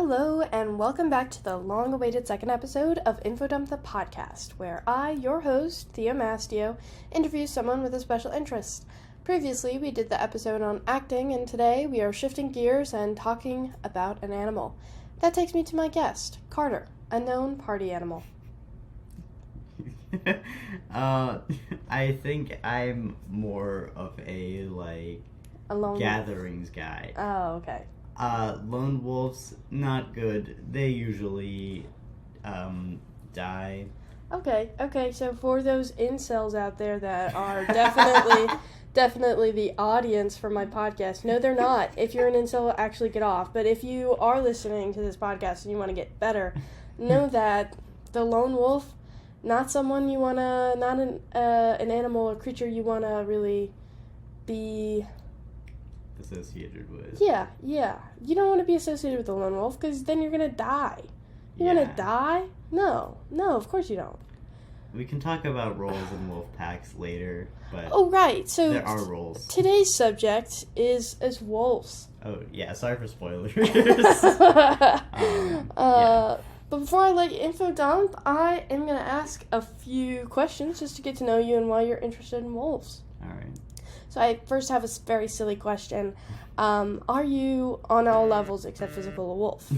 Hello, and welcome back to the long-awaited second episode of InfoDump the podcast, where I, your host, Theo Mastio, interview someone with a special interest. Previously, we did the episode on acting, and today we are shifting gears and talking about an animal. That takes me to my guest, Carter, a known party animal. I think I'm more of a gatherings guy. Oh, okay. Lone wolves, not good. They usually, die. Okay, so for those incels out there that are definitely the audience for my podcast, no, they're not. If you're an incel, actually get off. But if you are listening to this podcast and you want to get better, know that the lone wolf, not someone you want to, not an animal or creature you want to really be associated with. Yeah. You don't want to be associated with the lone wolf because then you're going to die. You're going to die? No, of course you don't. We can talk about roles in wolf packs later, but oh, right. So there are roles. Today's subject is wolves. Oh, yeah, sorry for spoilers. But before I let you info dump, I am going to ask a few questions just to get to know you and why you're interested in wolves. All right. So I first have a very silly question. Are you, on all levels except physical, a wolf?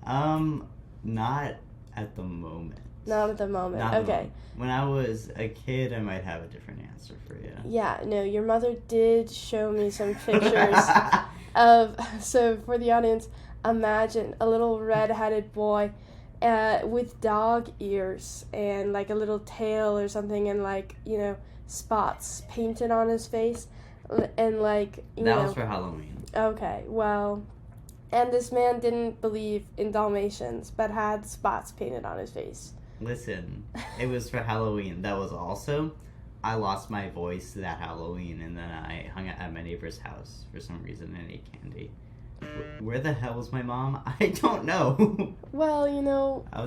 Not at the moment. Not at the moment. Okay. When I was a kid, I might have a different answer for you. Yeah, no, your mother did show me some pictures of, so for the audience, imagine a little red-headed boy with dog ears and like a little tail or something and spots painted on his face and That was for Halloween. Okay, well, and this man didn't believe in Dalmatians but had spots painted on his face. Listen, it was for Halloween. That was also, I lost my voice that Halloween and then I hung out at my neighbor's house for some reason and ate candy. Where the hell was my mom? I don't know. Well,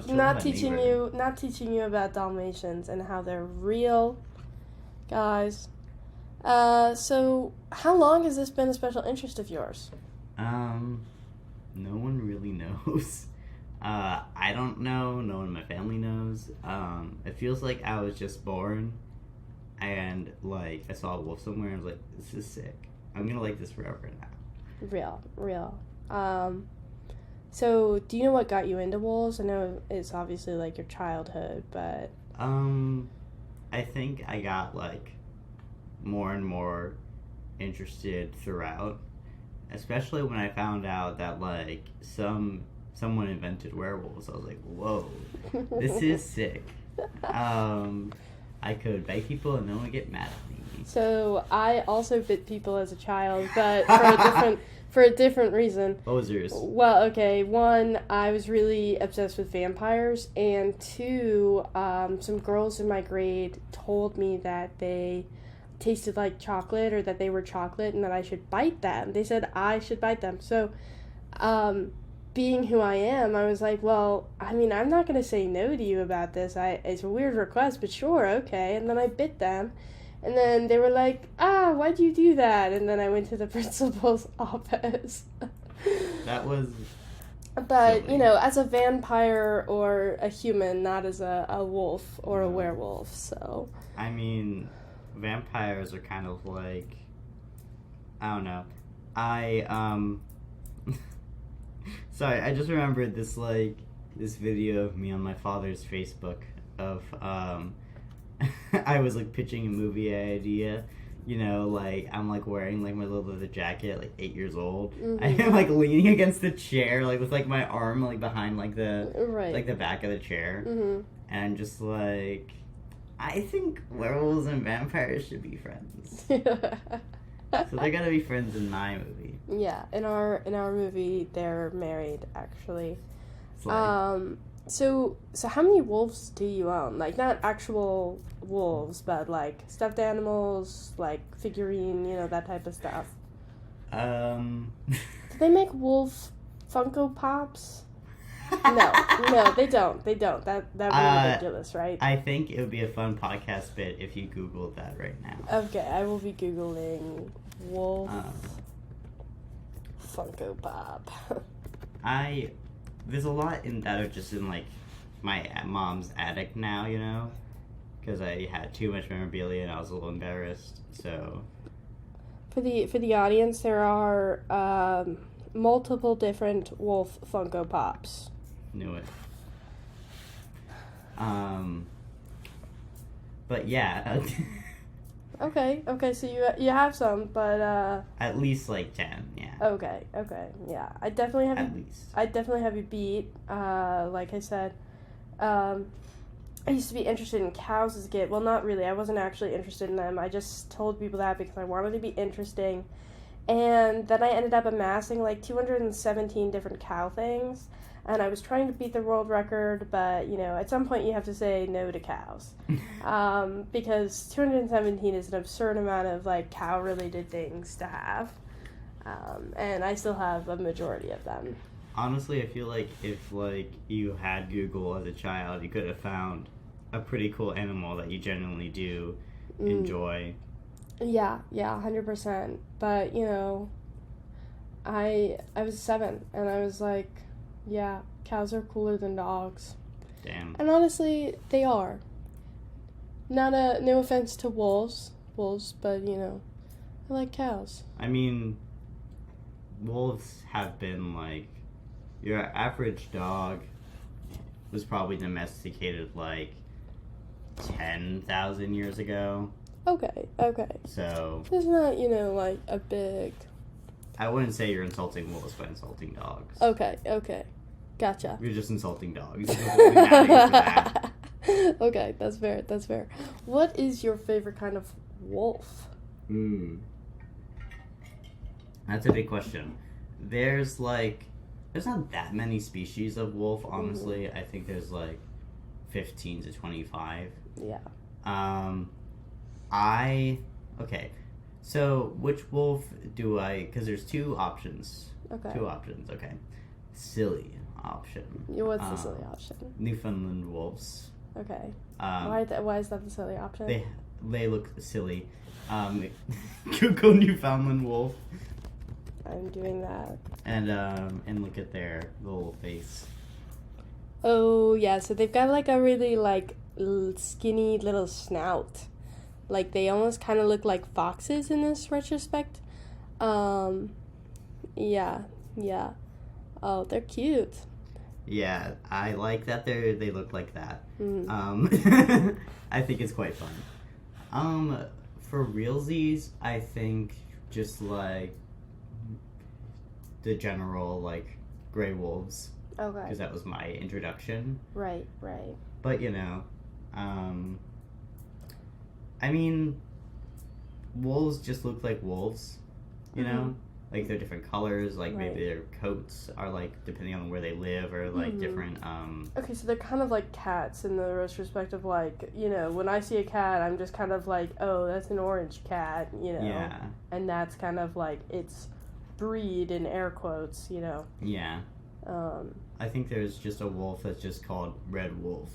not teaching neighbor. you about Dalmatians and how they're real guys. So how long has this been a special interest of yours? No one really knows. I don't know. No one in my family knows. It feels like I was just born and I saw a wolf somewhere and I was like, this is sick. I'm gonna like this forever now. Real. So do you know what got you into wolves? I know it's obviously your childhood, but I think I got more and more interested throughout, especially when I found out that someone invented werewolves. I was like, whoa, this is sick. I could bite people and no one would get mad at me. So I also bit people as a child, but for a different reason. What was yours? Well, okay, one, I was really obsessed with vampires, and two, some girls in my grade told me that they tasted like chocolate or that they were chocolate and that I should bite them. They said I should bite them. So, being who I am, I was like, well, I'm not going to say no to you about this. It's a weird request, but sure, okay. And then I bit them. And then they were like, why'd you do that? And then I went to the principal's office. That was But, silly. As a vampire or a human, not as a wolf or a werewolf, so. Vampires are kind of I don't know. Sorry, I just remembered this this video of me on my father's Facebook of I was pitching a movie idea. I'm wearing my little leather jacket, 8 years old. Mm-hmm. I'm leaning against the chair, with my arm behind the right. the back of the chair, Mm-hmm. and I'm just I think werewolves and vampires should be friends. So they're gonna be friends in my movie. Yeah, in our movie, they're married, actually. So how many wolves do you own? Not actual wolves, but stuffed animals, figurine, that type of stuff. Do they make wolf Funko Pops? No, they don't. That would be ridiculous, right? I think it would be a fun podcast bit if you Googled that right now. Okay, I will be Googling wolf Funko Pop. There's a lot in that are just in like my mom's attic now, you know, because I had too much memorabilia and I was a little embarrassed. So For the audience, there are multiple different wolf Funko Pops. knew it. But yeah. Okay, so you have some, but At least like 10, yeah. okay, yeah. I definitely have At least. I definitely have you beat. Like I said, I used to be interested in cows as a kid. Well, not really. I wasn't actually interested in them. I just told people that because I wanted to be interesting. And then I ended up amassing like 217 different cow things. And I was trying to beat the world record, but, you know, at some point you have to say no to cows. Because 217 is an absurd amount of, like, cow-related things to have. And I still have a majority of them. Honestly, I feel like if, like, you had Google as a child, you could have found a pretty cool animal that you genuinely do enjoy. Yeah, 100%. But, you know, I was 7, and I was like, yeah, cows are cooler than dogs. Damn. And honestly, they are. No offense to wolves, but, you know, I like cows. I mean, wolves have been, like, your average dog was probably domesticated, like, 10,000 years ago. Okay. So It's not, you know, like, a big... I wouldn't say you're insulting wolves by insulting dogs. Okay. Gotcha. You're just insulting dogs. You're holding mad at you for that. Okay, that's fair. What is your favorite kind of wolf? That's a big question. There's not that many species of wolf, honestly. I think there's like 15 to 25. Yeah. Okay. So which wolf do I, because there's two options. Okay. Okay. Silly option. What's the silly option? Newfoundland wolves. Okay. Why is that the silly option? They look silly. Google Newfoundland wolf. I'm doing that. And look at their little face. Oh yeah, so they've got like a really like skinny little snout. Like they almost kind of look like foxes in this retrospect. Yeah. Oh, they're cute. Yeah, I like that they look like that. I think it's quite fun. For realsies, I think just like the general like gray wolves. Okay. Because that was my introduction. Right. But you know, I mean, wolves just look like wolves. You know. Like, they're different colors, like, maybe their coats are, like, depending on where they live, or, like, different, Okay, so they're kind of like cats in the retrospect of, like, you know, when I see a cat, I'm just kind of like, oh, that's an orange cat, you know? Yeah. And that's kind of, like, its breed, in air quotes, you know? Yeah. I think there's just a wolf that's just called Red Wolf.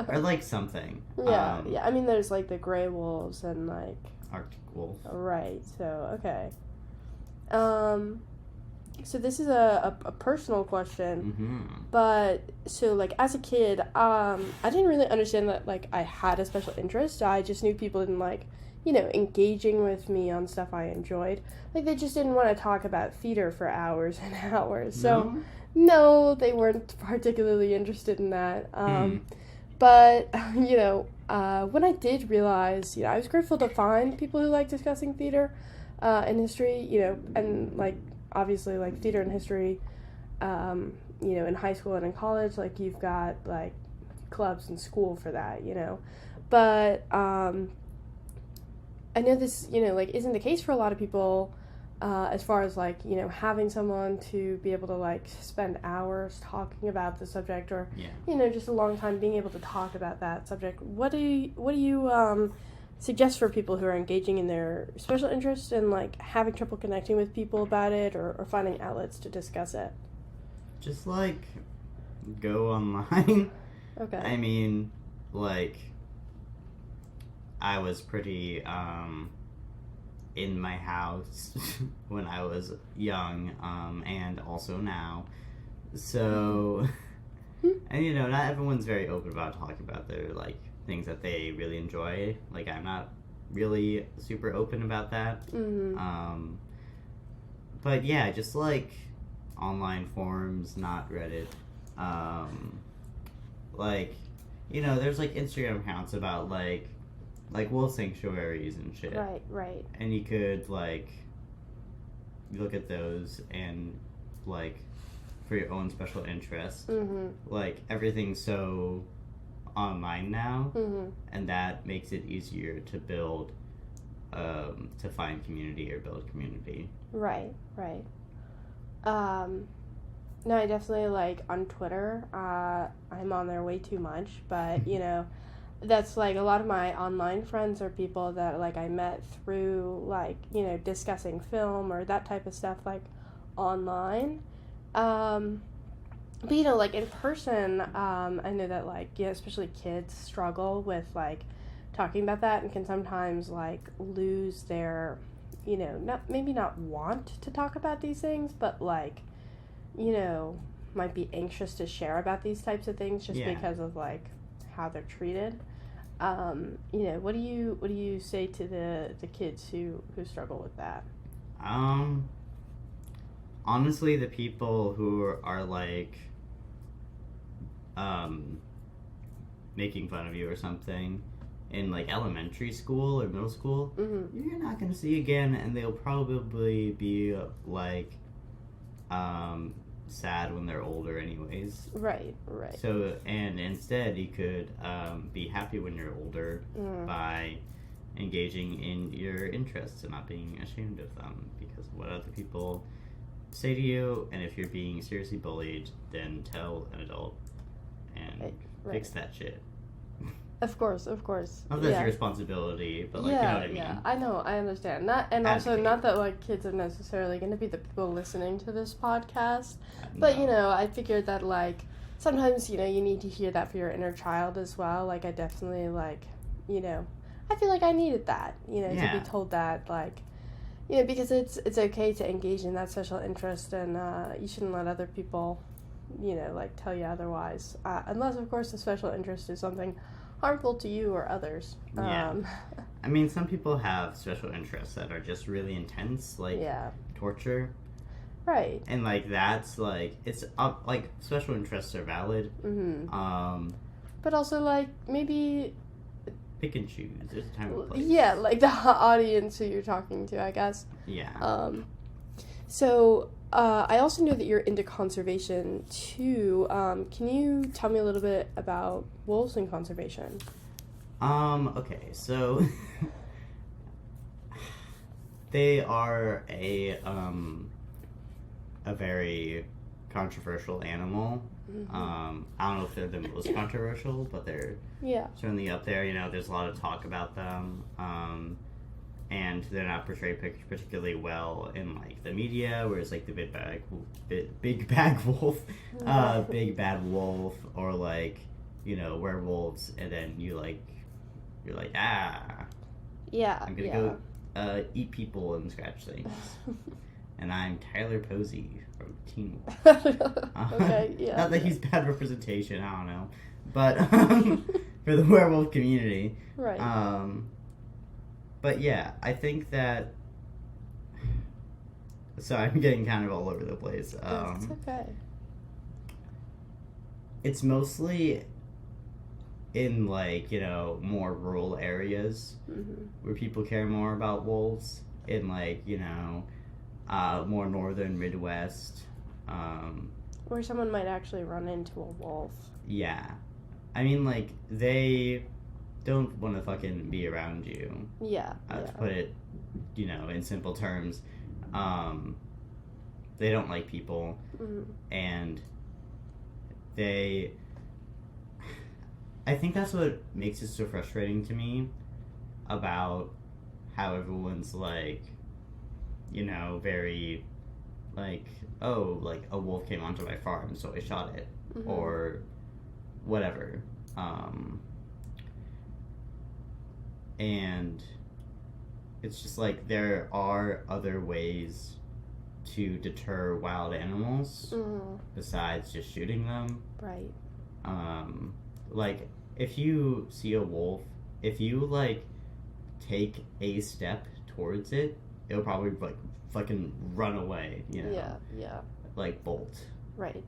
Or, like, something. Yeah, I mean, there's, like, the gray wolves and, like... Arctic wolf. Right, so, okay. So this is a personal question, but so like as a kid, I didn't really understand that like I had a special interest. I just knew people didn't like, you know, engaging with me on stuff I enjoyed. Like they just didn't want to talk about theater for hours and hours. So no, they weren't particularly interested in that. But you know, when I did realize, you know, I was grateful to find people who like discussing theater. In history, you know, and, like, obviously, like, theater and history, you know, in high school and in college, like, you've got, like, clubs in school for that, you know, but, I know this, you know, like, isn't the case for a lot of people, as far as, like, you know, having someone to be able to, like, spend hours talking about the subject, or, you know, just a long time being able to talk about that subject. What do you suggest for people who are engaging in their special interest and like having trouble connecting with people about it or finding outlets to discuss it? Just like go online. Okay. I mean, like I was pretty in my house when I was young, and also now. So, and you know, not everyone's very open about talking about their, like, things that they really enjoy. Like, I'm not really super open about that. Mm-hmm. But yeah, just like online forums, not Reddit. Like, you know, there's like Instagram accounts about like wolf sanctuaries and shit. Right. And you could like look at those and like for your own special interests. Mm-hmm. Like everything's so online now, Mm-hmm. and that makes it easier to build, to find community or build community. Right. No, I definitely like on Twitter. I'm on there way too much, but you know, that's like a lot of my online friends are people that like I met through like, you know, discussing film or that type of stuff like online. But you know, like in person, I know that like, yeah, especially kids struggle with like talking about that and can sometimes like lose their, you know, maybe not want to talk about these things, but like, you know, might be anxious to share about these types of things just because of like how they're treated. You know, what do you say to the kids who struggle with that? Honestly, the people who are like making fun of you or something in like elementary school or middle school, you're not gonna see again, and they'll probably be like sad when they're older anyways. Right. So, and instead you could be happy when you're older by engaging in your interests and not being ashamed of them because of what other people say to you. And if you're being seriously bullied, then tell an adult and fix that shit. Of course. Not that's your responsibility, but like, you know what I mean. Yeah, I know, I understand. Not that like kids are necessarily going to be the people listening to this podcast, but you know, I figured that like sometimes, you know, you need to hear that for your inner child as well. Like I definitely like, you know, I feel like I needed that, you know, to be told that like, you know, because it's okay to engage in that special interest, and you shouldn't let other people, you know, like tell you otherwise, unless of course the special interest is something harmful to you or others. I mean, some people have special interests that are just really intense, like torture. Right. And like that's like it's like special interests are valid. But also like maybe pick and choose. There's a time and place. Yeah, like the audience who you're talking to, I guess. Yeah. So I also know that you're into conservation too. Can you tell me a little bit about wolves and conservation? Okay, so they are a very controversial animal. I don't know if they're the most controversial, but they're certainly up there. You know, there's a lot of talk about them. And they're not portrayed particularly well in like the media, whereas like the big bad wolf, big bad wolf, or like, you know, werewolves, and then you're like I'm gonna go eat people and scratch things, and I'm Tyler Posey from Teen Wolf. Not that he's bad representation, I don't know, but for the werewolf community, right. But yeah, I think that. So I'm getting kind of all over the place. It's okay. It's mostly in like, you know, more rural areas where people care more about wolves. In like, you know, more northern Midwest. Where someone might actually run into a wolf. Yeah, I mean like they don't want to fucking be around you. To put it, you know, in simple terms. They don't like people, and I think that's what makes it so frustrating to me about how everyone's like, you know, very like, oh, like a wolf came onto my farm, so I shot it, or whatever. And it's just like there are other ways to deter wild animals besides just shooting them. Right. Like if you see a wolf, if you like take a step towards it, it'll probably like fucking run away, you know? Yeah. Like bolt. Right.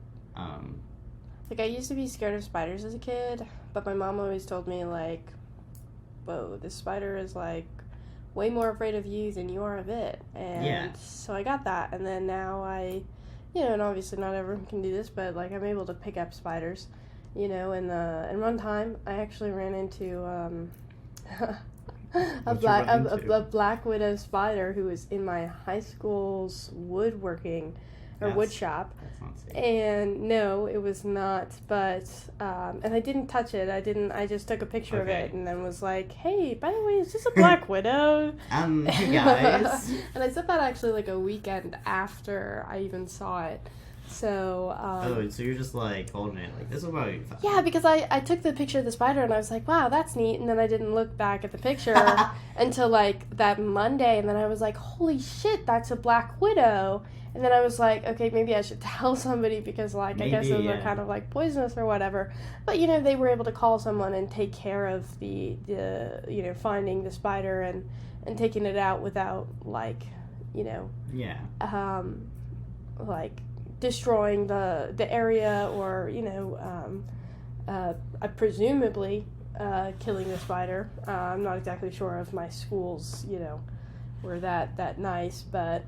Like I used to be scared of spiders as a kid, but my mom always told me like, whoa, this spider is like way more afraid of you than you are of it. And so I got that, and then now I, you know, and obviously not everyone can do this, but like I'm able to pick up spiders, you know, and one time I actually ran into a black widow spider who was in my high school's woodworking wood shop. That's not safe. And no, it was not, but and I didn't touch it. I just took a picture of it and then was like, hey, by the way, is this a black widow? Hey guys. And I said that actually like a weekend after I even saw it. So so you're just like holding it like this will probably be fine. Yeah, because I took the picture of the spider and I was like, wow, that's neat, and then I didn't look back at the picture until like that Monday, and then I was like, holy shit, that's a black widow. And then I was like, okay, maybe I should tell somebody because, like, I guess those are kind of, like, poisonous or whatever. But, you know, they were able to call someone and take care of the you know, finding the spider and taking it out without, like, you know. Yeah. Like, destroying the area or, you know, presumably killing the spider. I'm not exactly sure if my schools, you know, were that nice, but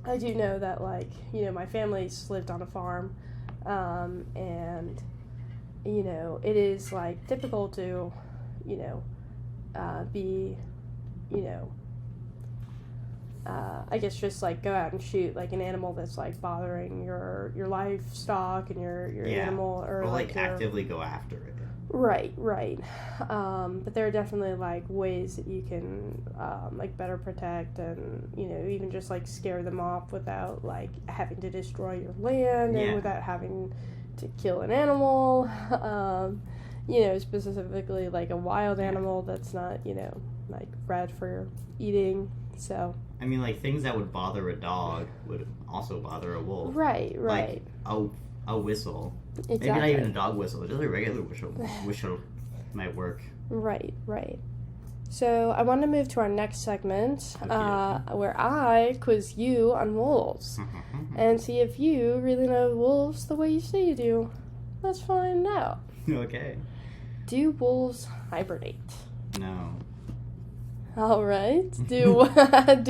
I do know that, like, you know, my family's lived on a farm, and, you know, it is, like, typical to, you know, be, you know, I guess just, like, go out and shoot, like, an animal that's, like, bothering your livestock and your animal. Or like actively go after it. Right. But there are definitely, like, ways that you can, like, better protect and, you know, even just, like, scare them off without, like, having to destroy your land and without having to kill an animal. You know, specifically, like, a wild animal that's not, you know, like, bred for eating, so. I mean, like, things that would bother a dog would also bother a wolf. Right. Like, a whistle. Exactly. Maybe not even a dog whistle, just a regular whistle might work. Right. So I want to move to our next segment, where I quiz you on wolves, and see if you really know wolves the way you say you do. Let's find out. Okay. Do wolves hibernate? No. All right. Do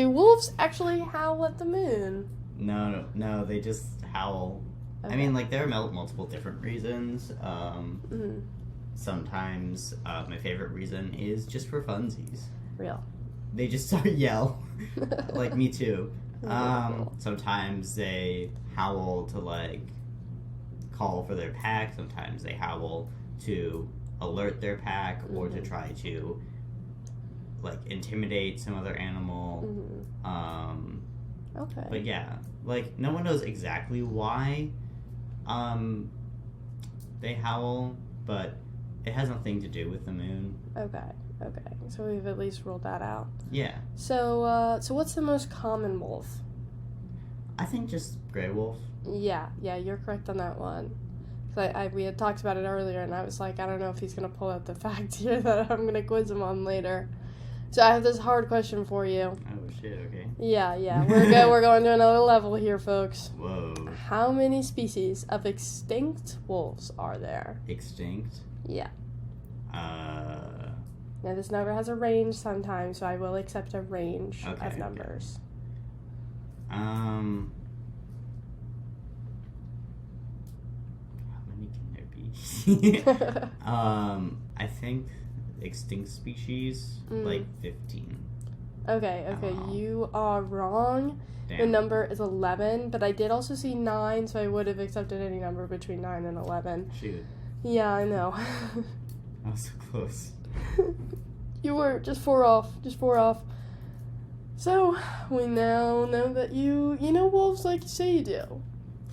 wolves actually howl at the moon? No, they just howl. Okay. I mean, like, there are multiple different reasons. Sometimes my favorite reason is just for funsies. Real. They just start yell. Like, me too. Sometimes they howl to, like, call for their pack. Sometimes they howl to alert their pack or to try to, like, intimidate some other animal. Okay. But yeah, like, no one knows exactly why they howl, but it has nothing to do with the moon. Okay. So we've at least ruled that out. Yeah. So what's the most common wolf? I think just gray wolf. Yeah, you're correct on that one. We had talked about it earlier, and I was like, I don't know if he's going to pull out the fact here that I'm going to quiz him on later. So I have this hard question for you. Oh, shit, okay. Yeah. We're going to another level here, folks. Whoa. How many species of extinct wolves are there? Extinct? Yeah. Now, this number has a range sometimes, so I will accept a range of numbers. Okay. How many can there be? I think extinct species, like 15. Okay, you are wrong. Damn. The number is 11, but I did also see 9, so I would have accepted any number between 9 and 11. Shoot. Yeah, I know. I was so close. You were just 4 off. So, we now know that you know wolves like you say you do.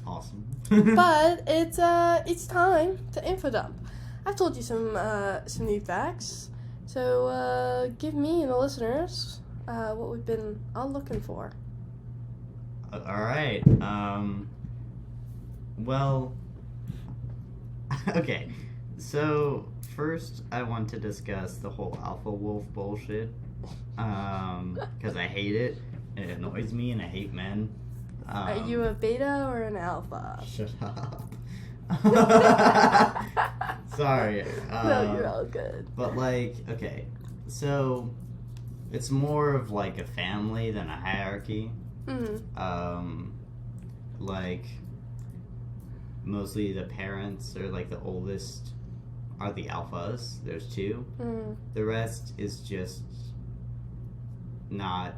Awesome. But it's time to info dump. I've told you some new facts, so give me and the listeners what we've been all looking for. All right. Well, okay. So first, I want to discuss the whole alpha wolf bullshit. Because I hate it, and it annoys me, and I hate men. Are you a beta or an alpha? Shut up. Sorry. No, you're all good. But, like, okay. So, it's more of, like, a family than a hierarchy. Mm-hmm. Like, mostly the parents are, like, the oldest are the alphas. There's two. Mm-hmm. The rest is just not...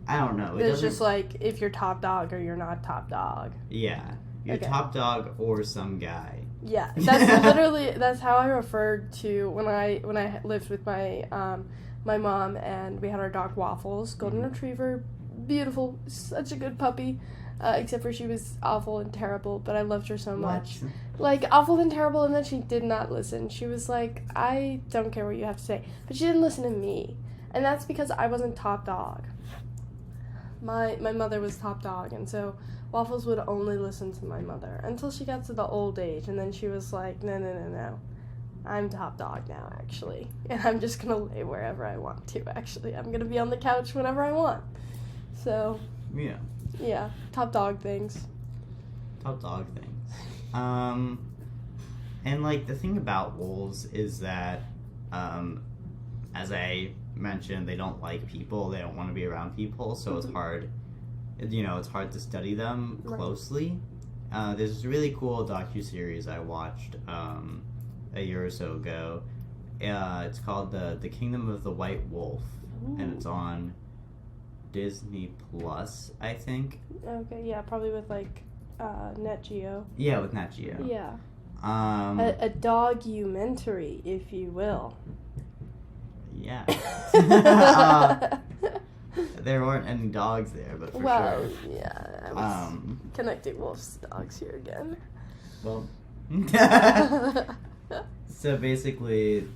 I don't know. It's just like if you're top dog or you're not top dog. Yeah. You're top dog or some guy. Yeah. That's literally, that's how I referred to when I lived with my my mom, and we had our dog Waffles, golden retriever, beautiful, such a good puppy. Except for she was awful and terrible, but I loved her so much. Like, awful and terrible, and then she did not listen. She was like, I don't care what you have to say. But she didn't listen to me. And that's because I wasn't top dog. My mother was top dog, and so Waffles would only listen to my mother until she got to the old age, and then she was like, no. I'm top dog now, actually. And I'm just going to lay wherever I want to, actually. I'm going to be on the couch whenever I want. So, yeah, top dog things. Top dog things. And, like, the thing about wolves is that, as I mentioned, they don't like people, they don't want to be around people, so it's hard, it's hard to study them closely. There's this really cool docuseries I watched a year or so ago. It's called the Kingdom of the White Wolf. Ooh. And it's on Disney Plus, I think. Okay, yeah, probably with like Nat Geo. Yeah, with Nat Geo. Yeah. A documentary, if you will. Yeah. There weren't any dogs there, but for sure. Yeah, I was connecting wolves to dogs here again. Well, so basically,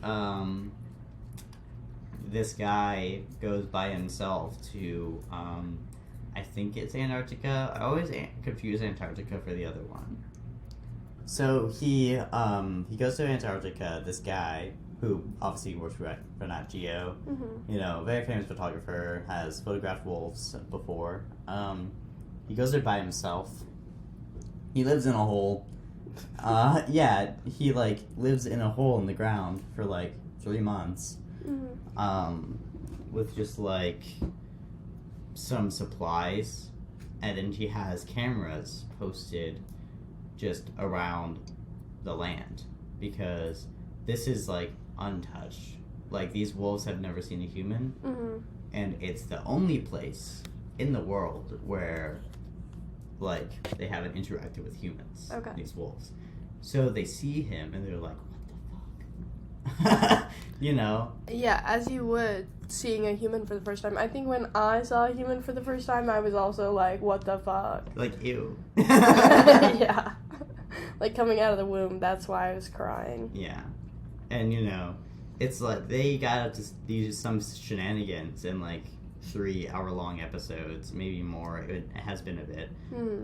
this guy goes by himself to, I think it's Antarctica. I always confuse Antarctica for the other one. So he goes to Antarctica, this guy, who obviously works for Nat Geo, very famous photographer, has photographed wolves before. He goes there by himself. He lives in a hole. He lives in a hole in the ground for 3 months. With just some supplies, and then he has cameras posted just around the land, because this is untouched. These wolves have never seen a human, and it's the only place in the world where they haven't interacted with humans. Okay. These wolves, so they see him and they're like, "What the fuck?" Yeah, as you would seeing a human for the first time. I think when I saw a human for the first time, I was also like, "What the fuck?" Ew. Yeah. Coming out of the womb. That's why I was crying. Yeah. And, it's they got up to these some shenanigans in 3-hour-long episodes, maybe more. It has been a bit.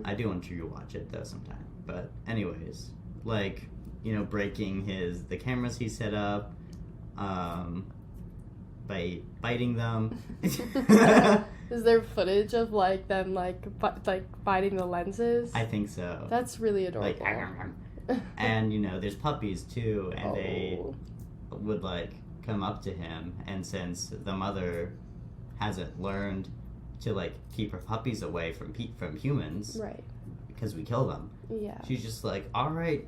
I do want you to watch it though sometime. But anyways, breaking the cameras he set up, by biting them. Is there footage of them biting the lenses? I think so. That's really adorable. And there's puppies too, and they would come up to him, and since the mother hasn't learned to keep her puppies away from humans, right? Because we kill them. Yeah. She's just all right.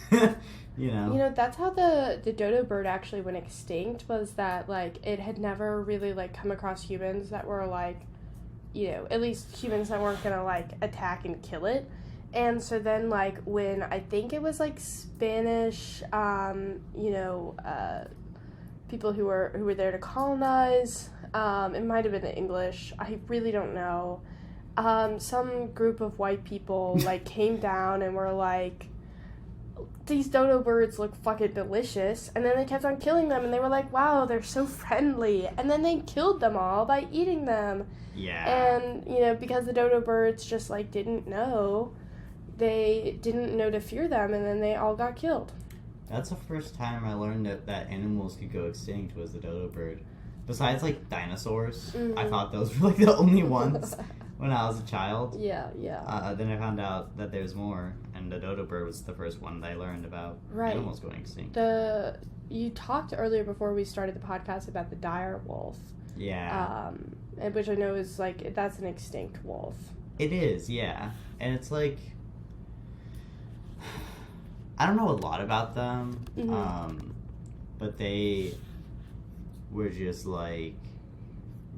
That's how the dodo bird actually went extinct, was that it had never really come across humans that were at least humans that weren't gonna attack and kill it. And so then when I think it was Spanish people who were there to colonize, it might have been English, I really don't know, some group of white people came down and were these dodo birds look fucking delicious, and then they kept on killing them, and they were like, wow, they're so friendly, and then they killed them all by eating them. Yeah. And, you know, because the dodo birds just, like, didn't know, they didn't know to fear them, and then they all got killed. That's the first time I learned that animals could go extinct was the dodo bird. Besides, like, dinosaurs, I thought those were, like, the only ones when I was a child. Yeah. Then I found out that there's more, and the dodo bird was the first one that I learned about animals going extinct. You talked earlier before we started the podcast about the dire wolf. Yeah. Which I know is, like, that's an extinct wolf. It is, yeah. And it's, like, I don't know a lot about them, but they were just, like,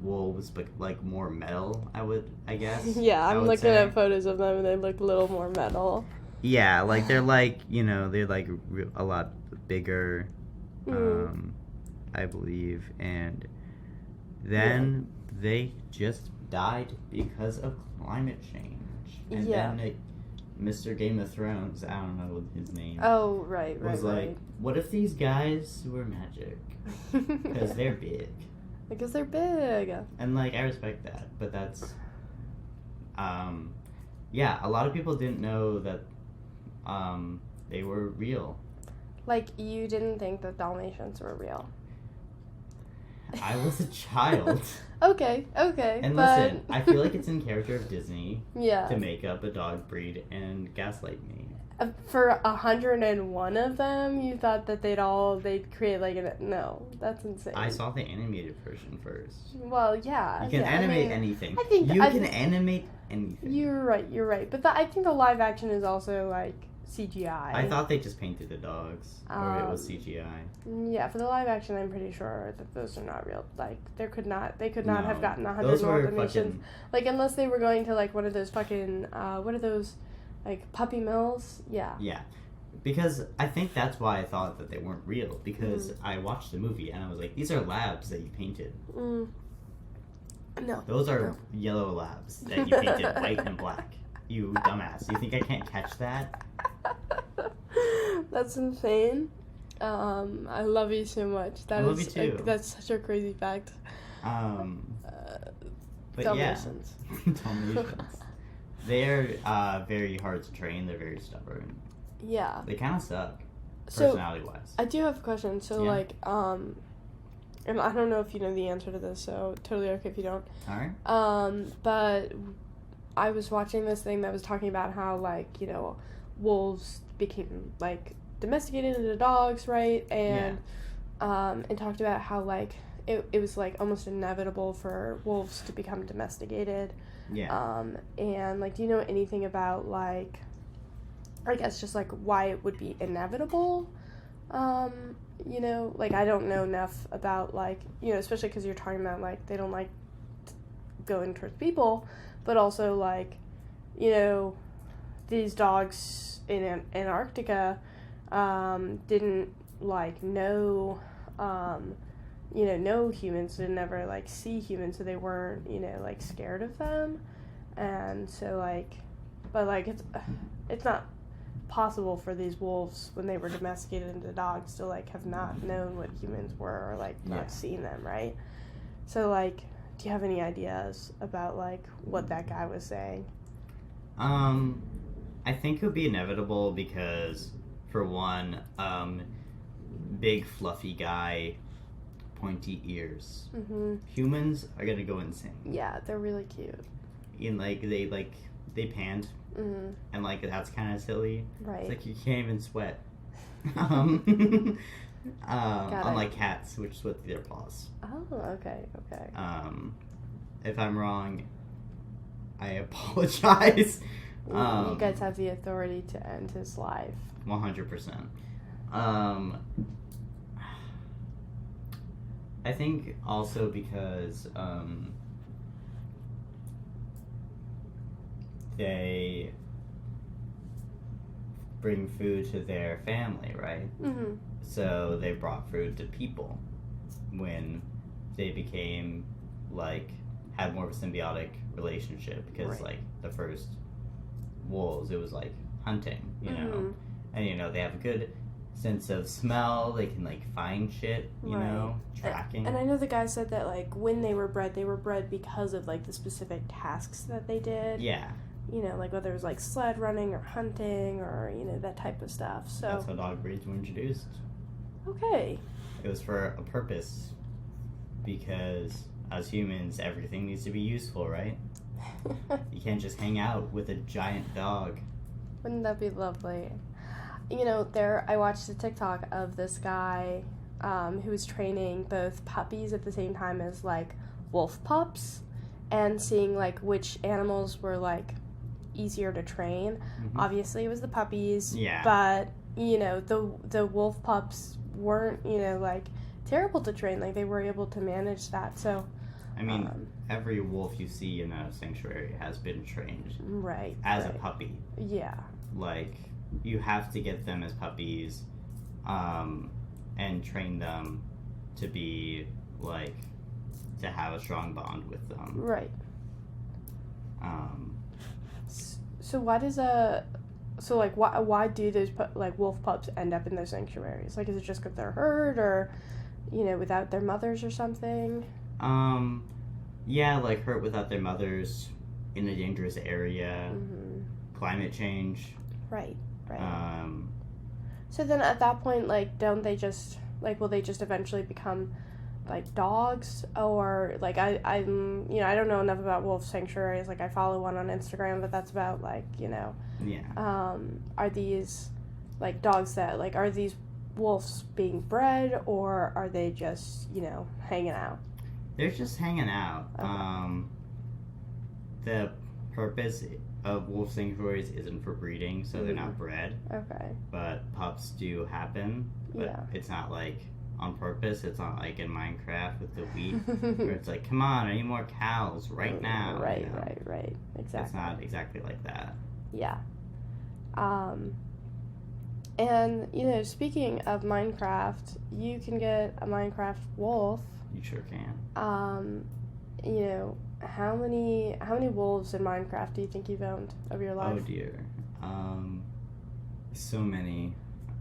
wolves, but, like, more metal, I guess. Yeah, I'm looking at photos of them, and they look a little more metal. Yeah, like, they're, like, you know, they're, like, a lot bigger, I believe, and then they just died because of climate change. And then Mr. Game of Thrones, I don't know what his name. Oh, right. Was like, what if these guys were magic? Because they're big. Because they're big. And, like, I respect that, but that's, yeah, a lot of people didn't know that, they were real. Like, you didn't think that Dalmatians were real. I was a child. Okay. And listen, I feel like it's in character of Disney to make up a dog breed and gaslight me. For 101 of them, you thought that they'd create like no, that's insane. I saw the animated version first. Well, yeah. You can animate anything. I think you can animate anything. You're right. But I think the live action is also like CGI. I thought they just painted the dogs, or it was CGI. Yeah, for the live action, I'm pretty sure that those are not real. Like, they could not have gotten 100 those more were Dalmatians. Like, unless they were going to like one of those fucking what are those, like puppy mills? Yeah. Yeah, because I think that's why I thought that they weren't real, because I watched the movie and I was like, these are labs that you painted. No. Those are yellow labs that you painted white and black. You dumbass. You think I can't catch that? That's insane. I love you so much. I love you too. That's such a crazy fact. But Dalmatians. Yeah. Dalmatians. They're very hard to train. They're very stubborn. Yeah. They kind of suck, So, personality-wise. I do have a question. So, like, and I don't know if you know the answer to this, so totally okay if you don't. Alright. But I was watching this thing that was talking about how, like, you know, wolves became, like, domesticated into dogs, right? And, and talked about how, like, it was, like, almost inevitable for wolves to become domesticated. Yeah. And, like, do you know anything about, like, I guess just, like, why it would be inevitable? You know, like, I don't know enough about, like, you know, especially because you're talking about, like, they don't like going towards people, but also, like, you know, these dogs in Antarctica didn't, like, know humans, didn't ever, like, see humans, so they weren't, you know, like, scared of them, and so, like, but, like, it's not possible for these wolves, when they were domesticated into dogs, to, like, have not known what humans were, or, like, not seen them, right? So, like, do you have any ideas about, like, what that guy was saying? I think it would be inevitable because, for one, big fluffy guy, pointy ears. Humans are gonna go insane. Yeah, they're really cute. And, like, they pant. And, like, that's kind of silly. Right. It's like you can't even sweat. Unlike cats, which sweat through their paws. Oh, okay. If I'm wrong, I apologize. You guys have the authority to end his life. 100%. I think also because they bring food to their family, right? So they brought food to people when they became, like, had more of a symbiotic relationship, because like the first wolves, it was like hunting, you know, And, you know, they have a good sense of smell. They can, like, find shit, you know, tracking. And I know the guy said that, like, when they were bred because of, like, the specific tasks that they did. Yeah. You know, like, whether it was, like, sled running or hunting or, you know, that type of stuff. So that's how dog breeds were introduced. Okay. It was for a purpose. Because, as humans, everything needs to be useful, right? You can't just hang out with a giant dog. Wouldn't that be lovely? You know, I watched a TikTok of this guy who was training both puppies at the same time as, like, wolf pups, and seeing, like, which animals were, like, easier to train. Mm-hmm. Obviously, it was the puppies. Yeah. But, you know, the wolf pups weren't, you know, like, terrible to train. Like, they were able to manage that. So, I mean, every wolf you see in a sanctuary has been trained. Right. As a puppy. Yeah. Like, you have to get them as puppies, and train them to be, like, to have a strong bond with them. Right. So why does why do those wolf pups end up in those sanctuaries? Like, is it just because they're hurt, or, you know, without their mothers or something? Yeah, like, hurt without their mothers, in a dangerous area, climate change. Right. So then at that point, like, will they just eventually become, like, dogs? Or, like, I'm, you know, I don't know enough about wolf sanctuaries. Like, I follow one on Instagram, but that's about, like, you know. Yeah. Are these, like, dogs that, like, are these wolves being bred, or are they just, you know, hanging out? They're just hanging out. Okay. The purpose of wolf sanctuaries isn't for breeding, so they're not bred. Okay. But pups do happen. But it's not, like, on purpose. It's not like in Minecraft with the wheat, where it's like, come on, I need more cows right now. Right, you know? right. Exactly. It's not exactly like that. Yeah. And, you know, speaking of Minecraft, you can get a Minecraft wolf. You sure can. You know, how many wolves in Minecraft do you think you've owned of your life? Oh dear. So many.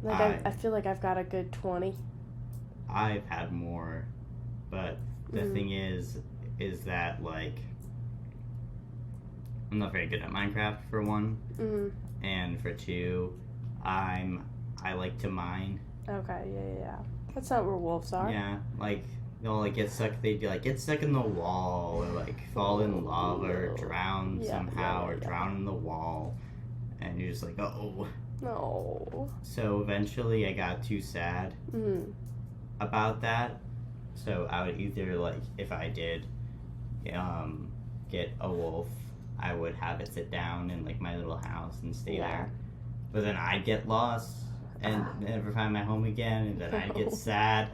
Like, I feel like I've got a good 20. I've had more, but the thing is that, like, I'm not very good at Minecraft, for one, and for two, I like to mine. Okay, yeah. That's not where wolves are. Yeah, like, they'll, like, get stuck in the wall, or, like, fall in lava, or drown somehow, or drown in the wall, and you're just like, oh. No. So eventually I got too sad about that, so I would either, like, if I did get a wolf, I would have it sit down in, like, my little house and stay there, but then I'd get lost and never find my home again, and then I'd get sad,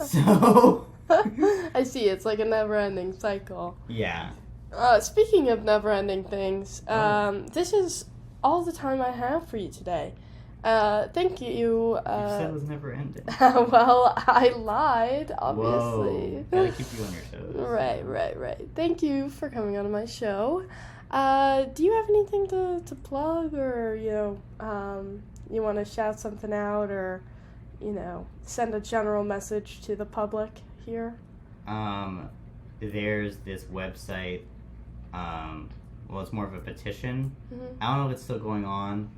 so... I see, it's like a never-ending cycle. Yeah. Speaking of never-ending things, this is all the time I have for you today. Thank you. You said it was never-ending. Well, I lied, obviously. Whoa. Gotta keep you on your toes. Right. Thank you for coming on my show. Do you have anything to plug, or, you know, you want to shout something out, or, you know, send a general message to the public here? There's this website, well, it's more of a petition. I don't know if it's still going on,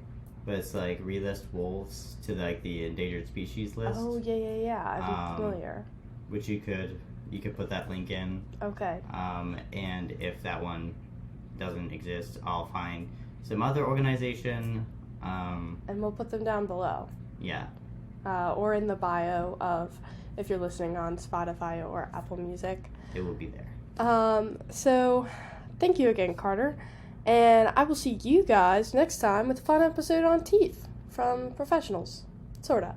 but it's like relist wolves to, like, the endangered species list. Oh, yeah, I'm familiar. Which you could put that link in. Okay. And if that one doesn't exist, I'll find some other organization. And we'll put them down below. Yeah. Or in the bio of, if you're listening on Spotify or Apple Music. It will be there. So, thank you again, Carter. And I will see you guys next time with a fun episode on teeth from professionals. Sort of.